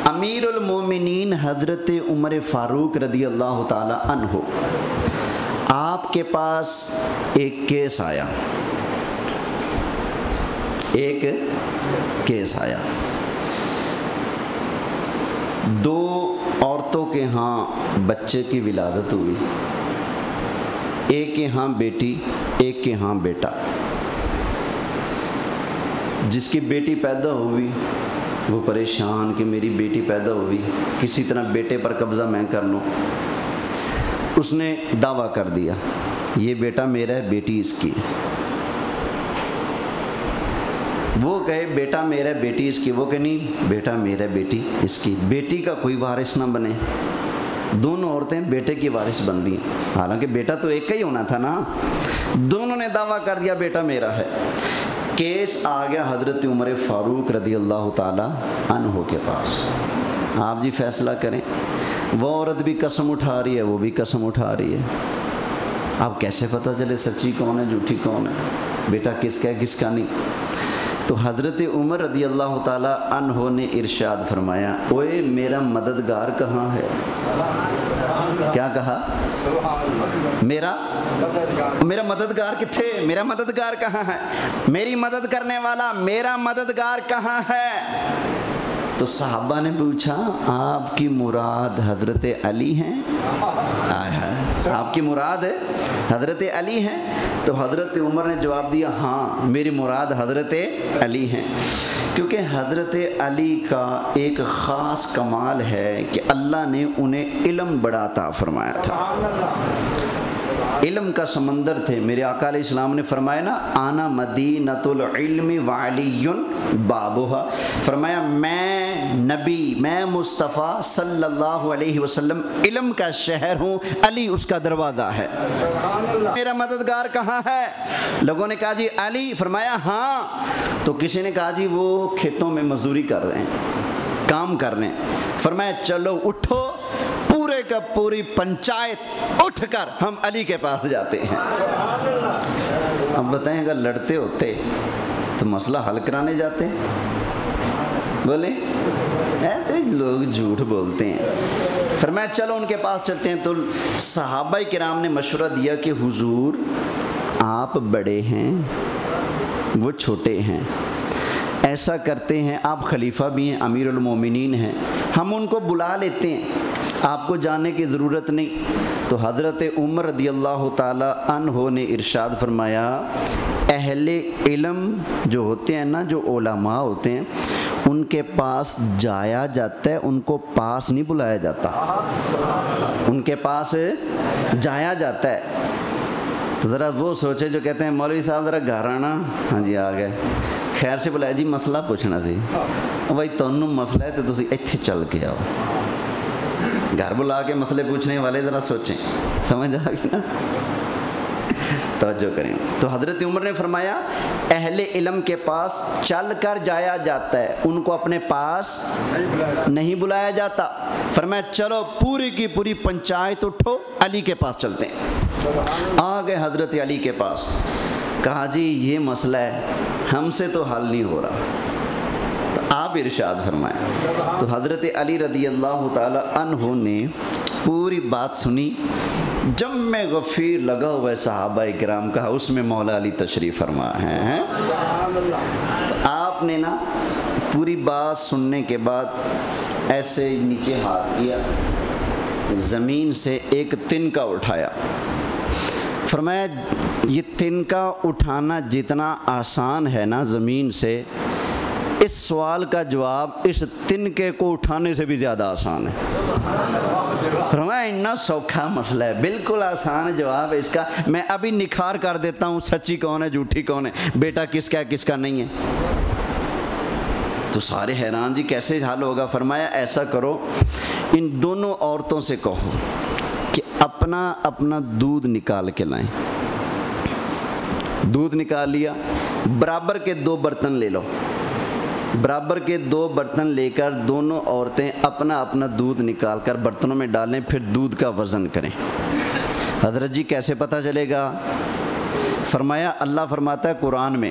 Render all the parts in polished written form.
امیر المومنین حضرت عمر فاروق رضی اللہ تعالی عنہ، آپ کے پاس ایک کیس آیا، ایک کیس آیا، دو عورتوں کے ہاں بچے کی ولادت ہوئی، ایک کے ہاں بیٹی، ایک کے ہاں بیٹا۔ جس کی بیٹی پیدا ہوئی وہ پریشان کہ میری بیٹی پیدا ہوئی، کسی طرح بیٹے پر قبضہ میں کر لوں۔ اس نے دعویٰ کر دیا یہ بیٹا میرا ہے، بیٹی اس کی ہے۔ وہ کہے بیٹا میرا ہے، بیٹی اس کی، وہ کہ نہیں بیٹا میرا ہے، بیٹی اس کی۔ بیٹی کا کوئی وارث نہ بنے، دونوں عورتیں بیٹے کی وارث بن رہی ہیں، حالانکہ بیٹا تو ایک کا ہی ہونا تھا نا۔ دونوں نے دعویٰ کر دیا بیٹا میرا ہے۔ کیس آ گیا حضرت عمر فاروق رضی اللہ تعالی عنہ کے پاس۔ آپ جی فیصلہ کریں۔ وہ عورت بھی قسم اٹھا رہی ہے، وہ بھی قسم اٹھا رہی ہے۔ اب کیسے پتہ چلے سچی کون ہے جھوٹی کون ہے، بیٹا کس کا ہے کس کا نہیں؟ تو حضرت عمر رضی اللہ تعالی عنہ نے ارشاد فرمایا، اوئے میرا مددگار کہاں ہے؟ کیا کہا؟ میرا مددگار کتھے؟ میرا مددگار کہاں ہے؟ میری مدد کرنے والا میرا مددگار کہاں ہے؟ تو صحابہ نے پوچھا آپ کی مراد حضرت علی ہیں؟ آپ کی مراد حضرت علی ہیں؟ تو حضرت عمر نے جواب دیا ہاں میری مراد حضرت علی ہیں، کیونکہ حضرت علی کا ایک خاص کمال ہے کہ اللہ نے انہیں علم بڑا عطا فرمایا تھا۔ علم کا سمندر تھے۔ میرے آقا علیہ السلام نے فرمایا نا آنا مدینۃ العلم وعلی بابھا، فرمایا میں نبی، میں مصطفیٰ صلی اللہ علیہ وسلم علم کا شہر ہوں، علی اس کا دروازہ ہے۔ میرا مددگار کہاں ہے؟ لوگوں نے کہا جی علی، فرمایا ہاں۔ تو کسی نے کہا جی وہ کھیتوں میں مزدوری کر رہے ہیں، کام کر رہے ہیں۔ فرمایا چلو اٹھو، پورے کا پوری پنچایت اٹھ کر ہم علی کے پاس جاتے ہیں۔ اب بتائیں اگر لڑتے ہوتے تو مسئلہ حل کرانے جاتے؟ بولے ایسے لوگ جھوٹ بولتے ہیں۔ فرمایا چلو ان کے پاس چلتے ہیں۔ تو صحابہ کرام نے مشورہ دیا کہ حضور آپ بڑے ہیں وہ چھوٹے ہیں، ایسا کرتے ہیں آپ خلیفہ بھی ہیں، امیر المومنین ہیں، ہم ان کو بلا لیتے ہیں، آپ کو جانے کی ضرورت نہیں۔ تو حضرت عمر رضی اللہ تعالی عنہ نے ارشاد فرمایا اہل علم جو ہوتے ہیں نا، جو علماء ہوتے ہیں، ان کے پاس جایا جاتا ہے، ان کو پاس نہیں بلایا جاتا، ان کے پاس جایا جاتا ہے۔ تو ذرا وہ سوچے جو کہتے ہیں مولوی صاحب ذرا گھر آنا، ہاں جی آ گئے، خیر سے بلایا جی مسئلہ پوچھنا سی، بھائی تنوں مسئلہ ہے تو تسی ایتھے چل کے آؤ۔ گھر بلا کے مسئلے پوچھنے والے ذرا سوچیں، سمجھ آ گئی نا؟ توجہ کریں۔ تو حضرت عمر نے فرمایا اہل علم کے پاس چل کر جایا جاتا ہے، ان کو اپنے پاس نہیں بلایا جاتا۔ فرمایا چلو پوری کی پوری پنچایت اٹھو، علی کے پاس چلتے ہیں۔ آ گئے حضرت علی کے پاس، کہا جی یہ مسئلہ ہے، ہم سے تو حل نہیں ہو رہا، تو آپ ارشاد فرمائیں۔ تو حضرت علی رضی اللہ تعالی عنہ نے پوری بات سنی، جم غفیر لگا ہوا ہے صحابہ کرام کا، اس میں مولا علی تشریف فرما ہیں۔ تو آپ نے نا پوری بات سننے کے بعد ایسے نیچے ہاتھ کیا، زمین سے ایک تنکا اٹھایا، فرمایا یہ تنکا اٹھانا جتنا آسان ہے نا زمین سے، اس سوال کا جواب اس تنکے کو اٹھانے سے بھی زیادہ آسان ہے۔ فرمایا اتنا سوکھا مسئلہ ہے، بالکل آسان جواب ہے اس کا، میں ابھی نکھار کر دیتا ہوں سچی کون ہے جھوٹی کون ہے، بیٹا کس کا ہے کس کا نہیں ہے۔ تو سارے حیران جی کیسے حل ہوگا؟ فرمایا ایسا کرو، ان دونوں عورتوں سے کہو کہ اپنا اپنا دودھ نکال کے لائیں۔ دودھ نکال لیا، برابر کے 2 برتن لے لو، برابر کے 2 برتن لے کر دونوں عورتیں اپنا اپنا دودھ نکال کر برتنوں میں ڈالیں، پھر دودھ کا وزن کریں۔ حضرت جی کیسے پتہ چلے گا؟ فرمایا اللہ فرماتا ہے قرآن میں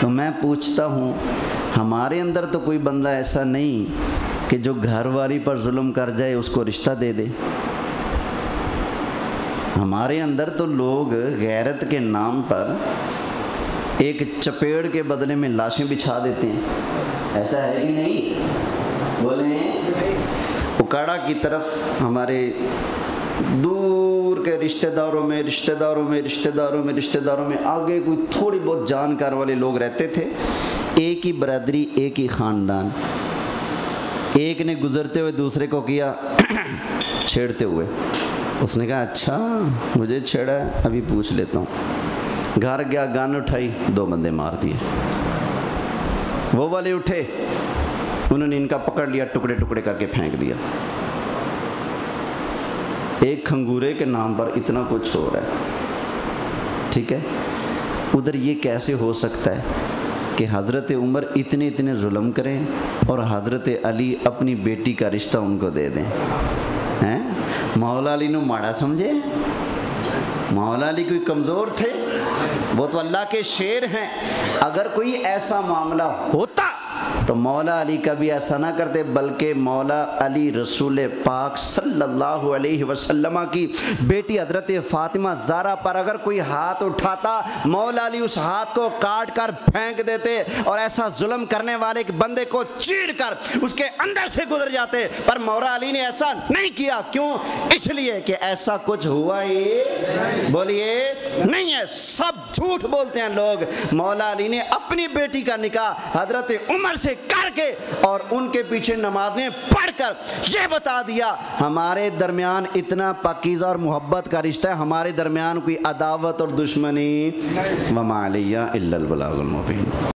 تو میں پوچھتا ہوں ہمارے اندر تو کوئی بندہ ایسا نہیں کہ جو گھر والی پر ظلم کر جائے اس کو رشتہ دے دے. ہمارے اندر تو لوگ غیرت کے نام پر ایک چپیڑ کے بدلے میں لاشیں بچھا دیتے ہیں. ایسا ہے کہ نہیں؟ بولیں. اکاڑا کی طرف ہمارے دور کے رشتہ داروں میں آگے کوئی تھوڑی بہت جانکار والے لوگ رہتے تھے. ایک ہی برادری، ایک ہی خاندان. ایک نے گزرتے ہوئے دوسرے کو کیا چھیڑتے ہوئے. اس نے کہا اچھا مجھے چھیڑا ہے، ابھی پوچھ لیتا ہوں. گھر گیا، گن اٹھائی، 2 بندے مار دیے. وہ والے اٹھے، انہوں نے ان کا پکڑ لیا، ٹکڑے ٹکڑے کر کے پھینک دیا. ایک کھنگورے کے نام پر اتنا کچھ ہو رہا ہے. ٹھیک ہے، ادھر یہ کیسے ہو سکتا ہے کہ حضرت عمر اتنے ظلم کریں اور حضرت علی اپنی بیٹی کا رشتہ ان کو دے دیں؟ ہیں؟ مولا علی نو ماڑا سمجھے؟ مولا علی کوئی کمزور تھے؟ وہ تو اللہ کے شیر ہیں. اگر کوئی ایسا معاملہ ہوتا تو مولا علی کا بھی ایسا نہ کرتے، بلکہ مولا علی رسول پاک صلی اللہ علیہ وسلم کی بیٹی حضرت فاطمہ زہرا پر اگر کوئی ہاتھ اٹھاتا، مولا علی اس ہاتھ کو کاٹ کر پھینک دیتے اور ایسا ظلم کرنے والے ایک بندے کو چیر کر اس کے اندر سے گزر جاتے. پر مولا علی نے ایسا نہیں کیا. کیوں؟ اس لیے کہ ایسا کچھ ہوا ہی بولیے نہیں ہے. سب جھوٹ بولتے ہیں لوگ. مولا علی نے اپنی بیٹی کا نکاح حضرت عمر سے کر کے اور ان کے پیچھے نمازیں پڑھ کر یہ بتا دیا ہمارے درمیان اتنا پاکیزہ اور محبت کا رشتہ ہے، ہمارے درمیان کوئی عداوت اور دشمنی وما علیہ الا البلاغ المبین.